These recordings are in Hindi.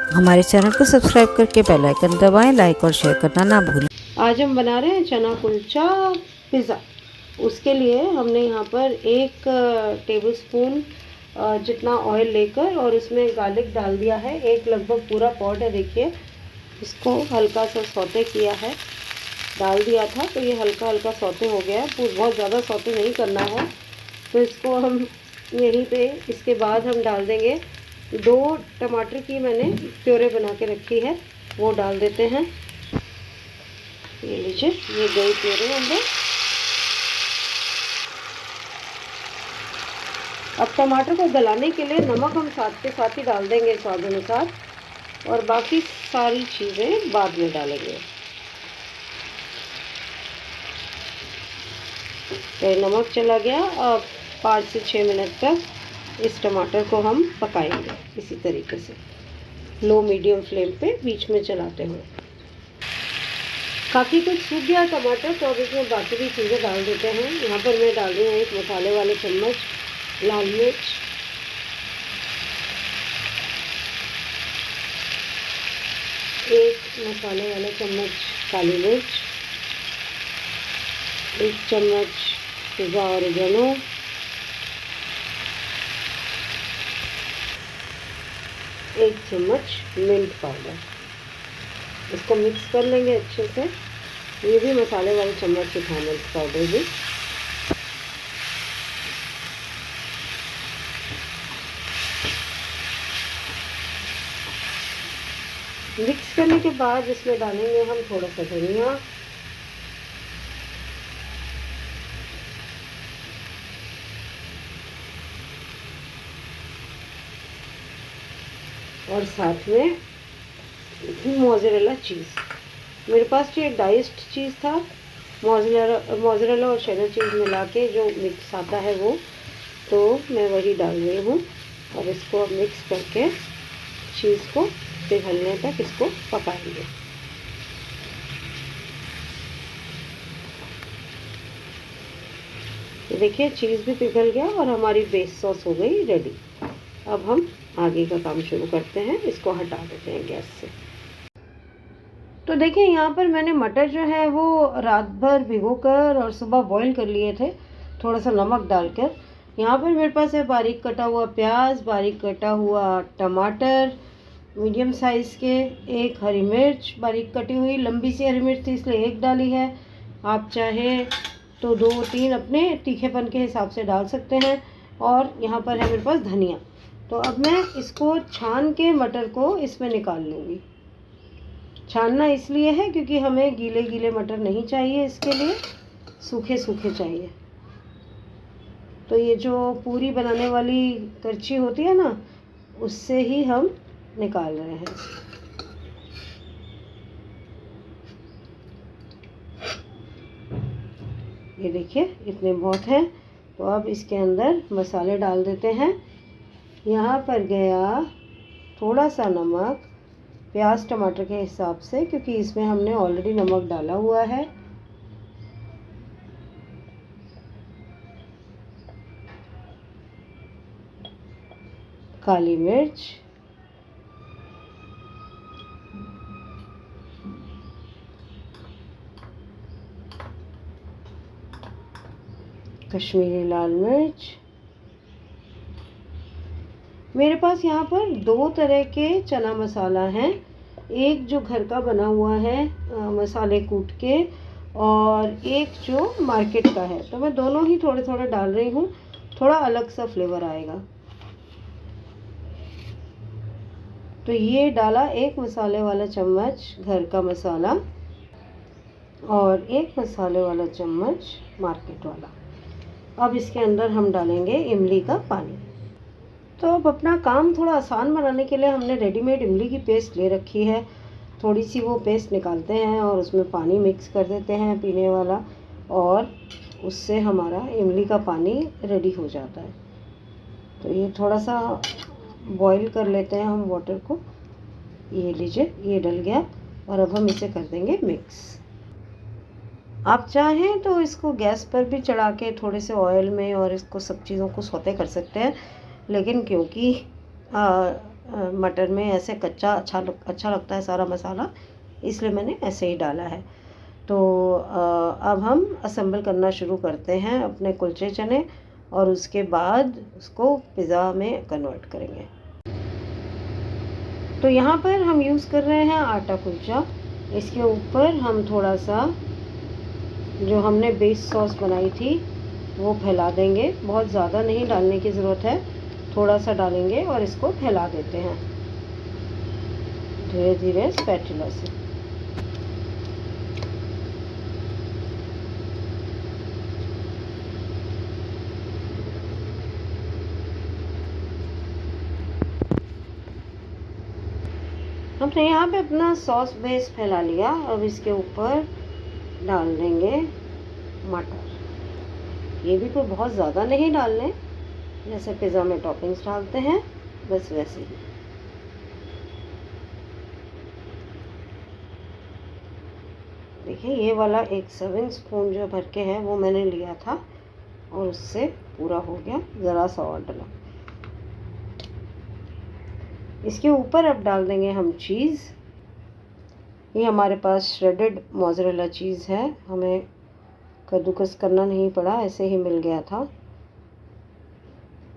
हमारे चैनल को सब्सक्राइब करके बेल आइकन दबाएं, लाइक और शेयर करना ना भूलें। आज हम बना रहे हैं चना कुलचा पिज़्ज़ा। उसके लिए हमने यहाँ पर 1 टेबलस्पून जितना ऑयल लेकर और उसमें गार्लिक डाल दिया है। एक लगभग पूरा पॉट है, देखिए इसको हल्का सा सौते किया है, डाल दिया था तो ये हल्का हल्का सौते हो गया है। बहुत ज़्यादा सौते नहीं करना है। तो इसको हम यहीं पे, इसके बाद हम डाल देंगे 2 टमाटर की मैंने प्योरे बना के रखी है, वो डाल देते हैं। ये लीजिए, ये गई प्योरे अंदर। अब टमाटर को गलाने के लिए नमक हम साथ के साथ ही डाल देंगे स्वाद अनुसार, और बाकी सारी चीज़ें बाद में डालेंगे। तो नमक चला गया। अब 5 से 6 मिनट तक इस टमाटर को हम पकाएंगे इसी तरीके से, लो मीडियम फ्लेम पे बीच में चलाते हुए। काफ़ी कुछ सूख गया टमाटर, तो अब इसमें बाकी भी चीज़ें डाल देते हैं। यहाँ पर मैं डाल रही हूँ 1 मसाले वाले चम्मच लाल मिर्च, 1 मसाले वाला चम्मच काली मिर्च, 1 चम्मच पिज़्ज़ा ऑरिगेनो, 1 चम्मच मिंट पाउडर। इसको मिक्स कर लेंगे अच्छे से। ये भी मसाले वाले चम्मच से था मिर्च पाउडर भी। मिक्स करने के बाद इसमें डालेंगे हम थोड़ा सा धनिया, और साथ में मोज़रेला चीज़। मेरे पास ये डाइस्ड चीज़ था, मोज़रेला और शेडर चीज़ मिला के जो मिक्स आता है वो, तो मैं वही डाल रही हूँ। और इसको अब मिक्स करके चीज़ को पिघलने तक इसको पकाएंगे। तो देखिए चीज़ भी पिघल गया और हमारी बेस सॉस हो गई रेडी। अब हम आगे का काम शुरू करते हैं, इसको हटा देते हैं गैस से। तो देखिए यहाँ पर मैंने मटर जो है वो रात भर भिगोकर और सुबह बॉईल कर लिए थे, थोड़ा सा नमक डालकर। यहाँ पर मेरे पास है बारीक कटा हुआ प्याज, बारीक कटा हुआ टमाटर मीडियम साइज़ के, 1 हरी मिर्च बारीक कटी हुई, लंबी सी हरी मिर्च थी इसलिए 1 डाली है। आप चाहे तो 2-3 अपने तीखेपन के हिसाब से डाल सकते हैं। और यहाँ पर है मेरे पास धनिया। तो अब मैं इसको छान के मटर को इसमें निकाल लूँगी। छानना इसलिए है क्योंकि हमें गीले गीले मटर नहीं चाहिए, इसके लिए सूखे सूखे चाहिए। तो ये जो पूरी बनाने वाली करछी होती है ना, उससे ही हम निकाल रहे हैं। ये देखिए इतने बहुत हैं। तो अब इसके अंदर मसाले डाल देते हैं। यहाँ पर गया थोड़ा सा नमक, प्याज टमाटर के हिसाब से, क्योंकि इसमें हमने ऑलरेडी नमक डाला हुआ है। काली मिर्च, कश्मीरी लाल मिर्च। मेरे पास यहाँ पर 2 तरह के चना मसाला हैं, एक जो घर का बना हुआ है मसाले कूट के, और एक जो मार्केट का है। तो मैं दोनों ही थोड़े थोड़े डाल रही हूँ, थोड़ा अलग सा फ्लेवर आएगा। तो ये डाला 1 मसाले वाला चम्मच घर का मसाला और 1 मसाले वाला चम्मच मार्केट वाला। अब इसके अंदर हम डालेंगे इमली का पानी। तो अब अपना काम थोड़ा आसान बनाने के लिए हमने रेडीमेड इमली की पेस्ट ले रखी है। थोड़ी सी वो पेस्ट निकालते हैं और उसमें पानी मिक्स कर देते हैं पीने वाला, और उससे हमारा इमली का पानी रेडी हो जाता है। तो ये थोड़ा सा बॉईल कर लेते हैं हम वाटर को। ये लीजिए, ये डल गया और अब हम इसे कर देंगे मिक्स। आप चाहें तो इसको गैस पर भी चढ़ा के थोड़े से ऑयल में और इसको सब चीज़ों को सौते कर सकते हैं, लेकिन क्योंकि मटर में ऐसे कच्चा अच्छा लगता है सारा मसाला, इसलिए मैंने ऐसे ही डाला है। तो अब हम असेंबल करना शुरू करते हैं अपने कुलचे चने, और उसके बाद उसको पिज़्ज़ा में कन्वर्ट करेंगे। तो यहाँ पर हम यूज़ कर रहे हैं आटा कुलचा। इसके ऊपर हम थोड़ा सा जो हमने बेस सॉस बनाई थी वो फैला देंगे। बहुत ज़्यादा नहीं डालने की ज़रूरत है, थोड़ा सा डालेंगे और इसको फैला देते हैं धीरे धीरे स्पैचुला से। हमने यहाँ पे अपना सॉस बेस फैला लिया। अब इसके ऊपर डाल देंगे मटर। ये भी कोई बहुत ज़्यादा नहीं डालने, जैसे पिज़्ज़ा में टॉपिंग्स डालते हैं बस वैसे ही। देखिए ये वाला एक सर्विंग स्पून जो भर के है वो मैंने लिया था, और उससे पूरा हो गया। ज़रा सा और डाला। इसके ऊपर अब डाल देंगे हम चीज़। ये हमारे पास श्रेडेड मोज़रेला चीज़ है, हमें कद्दूकस करना नहीं पड़ा, ऐसे ही मिल गया था।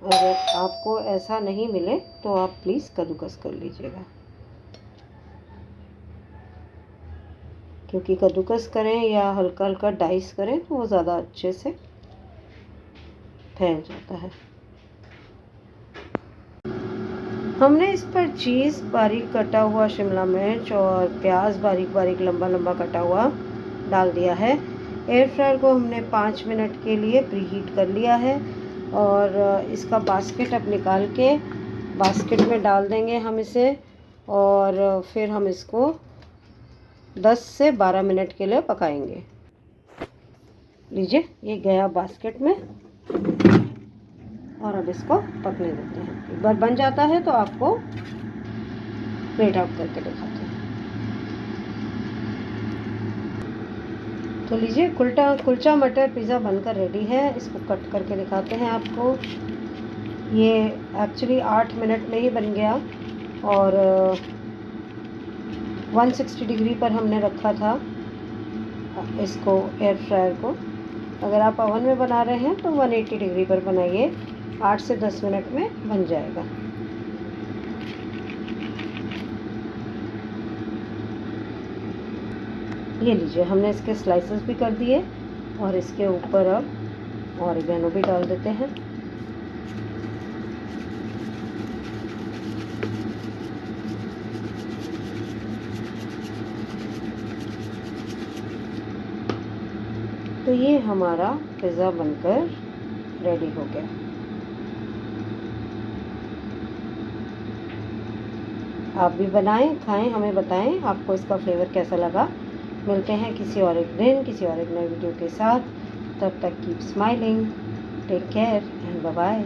अगर आपको ऐसा नहीं मिले तो आप प्लीज़ कद्दूकस कर लीजिएगा, क्योंकि कद्दूकस करें या हल्का हल्का डाइस करें तो वो ज़्यादा अच्छे से फैल जाता है। हमने इस पर चीज़, बारीक कटा हुआ शिमला मिर्च और प्याज बारीक बारीक लंबा लंबा कटा हुआ डाल दिया है। एयर फ्रायर को हमने 5 मिनट के लिए प्रीहीट कर लिया है, और इसका बास्केट अब निकाल के बास्केट में डाल देंगे हम इसे, और फिर हम इसको 10 से 12 मिनट के लिए पकाएंगे। लीजिए ये गया बास्केट में, और अब इसको पकने देते हैं। एक बार बन जाता है तो आपको प्लेट आउट करके दिखाते हैं। तो लीजिए कुलचा मटर पिज़्ज़ा बनकर रेडी है। इसको कट करके दिखाते हैं आपको। ये एक्चुअली 8 मिनट में ही बन गया, और 160 डिग्री पर हमने रखा था इसको, एयर फ्रायर को। अगर आप ओवन में बना रहे हैं तो 180 डिग्री पर बनाइए, 8 से 10 मिनट में बन जाएगा। ये लीजिए हमने इसके स्लाइसेस भी कर दिए, और इसके ऊपर अब ऑरिगेनो भी डाल देते हैं। तो ये हमारा पिज़्ज़ा बनकर रेडी हो गया। आप भी बनाएं, खाएं, हमें बताएं आपको इसका फ्लेवर कैसा लगा। मिलते हैं किसी और एक दिन किसी और एक नए वीडियो के साथ। तब तक keep smiling, take care and bye bye.